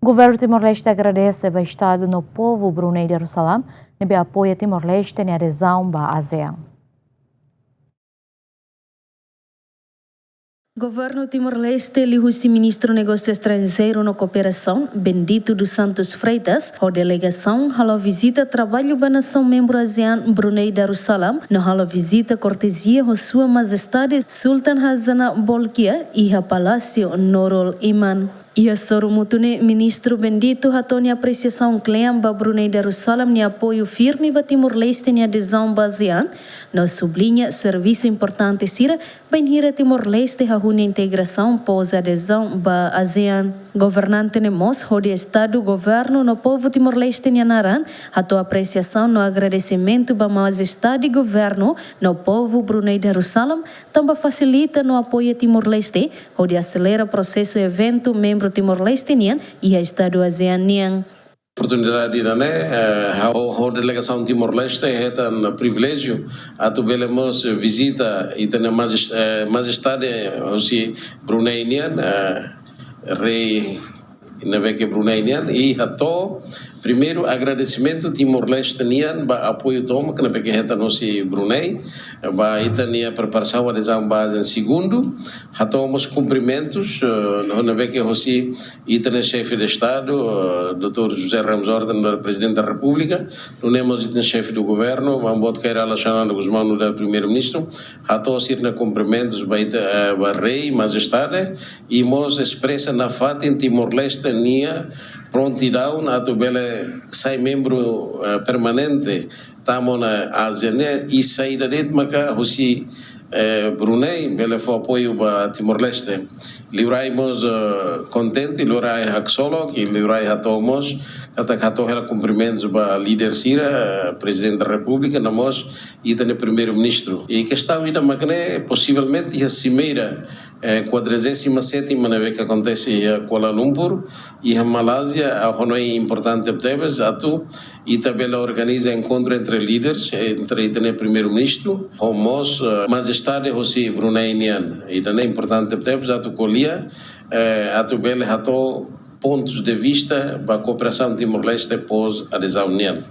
O governo Timor-Leste agradece ao Estado no povo Brunei Darussalam e apoia Timor-Leste na adesão à ASEAN. Governo Timor-Leste eliu-se ministro Negócio Estrangeiro na Cooperação, Bendito dos Santos Freitas, a delegação halo visita trabalho da nação membro ASEAN Brunei Darussalam, no halo visita cortesia a Sua Majestade Sultan Hassanah Bolkiah e a Palácio Nurul Iman. E a Sorumutune, ministro Bendito, hatoni apreciação clean ba Brunei Darussalam ni apoio firme ba Timor-Leste ni adesão ba ASEAN, no sublinha serviço importante sira benhira Timor-Leste hahuna integração pós adesão ba ASEAN. Governante nemos, de Estado, governo no povo Timor-Leste ni anaran, hato apreciação no agradecimento ba Majestade governo no povo Brunei Darussalam, também facilita no apoio Timor-Leste, onde acelera processo evento membro Timor-Leste e a Estado ASEAN. Oportunidade a delegação Timor-Leste é um privilégio a tu belemos visita e tem majestade aussi Bruneian rei Naveke Bruneian e ato primeiro agradecimento Timor-Leste nian ba apoio toma que na peque reta nosi Brunei ba itania preparação a adesão base segundo hatomos cumprimentos na peque hosi itania chefe de estado Dr. José Ramos Horta presidente da República nós itania chefe do governo mambot kaira relacionado com os manos do primeiro-ministro hatos itania cumprimentos ba rei majestade e mos expressa na fata em Timor-Leste nia prontidão a tu bele sai membro permanente tamo na ASEAN e saída de maca hosi Brunei bele foi apoio para Timor-Leste livraimos contente livrai haksolo que livrai hatomos kata hela cumprimentos para líder Sira presidente da República namos e também primeiro-ministro e que está ainda magné possivelmente a cimeira 47ª vez que acontece em Kuala Lumpur e em Malásia a Hanoi importante tebes atu e também organiza encontro entre líderes entre o primeiro-ministro homos majestade hosi Bruneinian e também importante tebes atu colia atu bele hato pontos de vista para a cooperação Timor-Leste pós adesão união.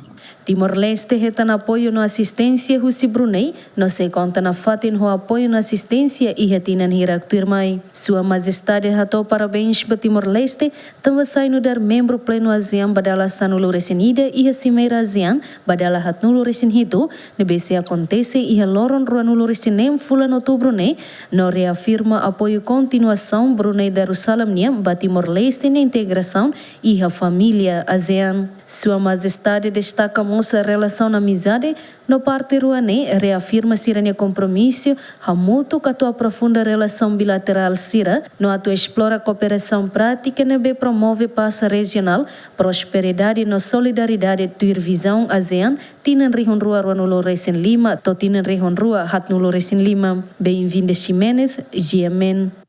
Timor-Leste retan apoio na assistência Husi Brunei, no se conta na fatin ho apoio na assistência e retinan hiraktur mai. Sua Majestade hatou parabéns para Timor-Leste, também sai no dar membro pleno ASEAN badala sanulu resinida e a cimeira ASEAN badala hatnulu resin hitu, nebe se acontece e a loron ruanulu resinem fulan outubro ne, no reafirma apoio continuação Brunei Darussalam niam ba Timor-Leste na integração e a família ASEAN. Sua Majestade destaca a relação na amizade, no parte ruane reafirma sirania compromisso, a mútuo que atua profunda relação bilateral sira, no ato explora cooperação prática nebe promove paz regional, prosperidade no solidariedade tuir visão ASEAN, tinan rihon rua ruanulo resin lima, to tinan rihon rua hatnulo resin lima. Bem-vinda Ximenes, GMN.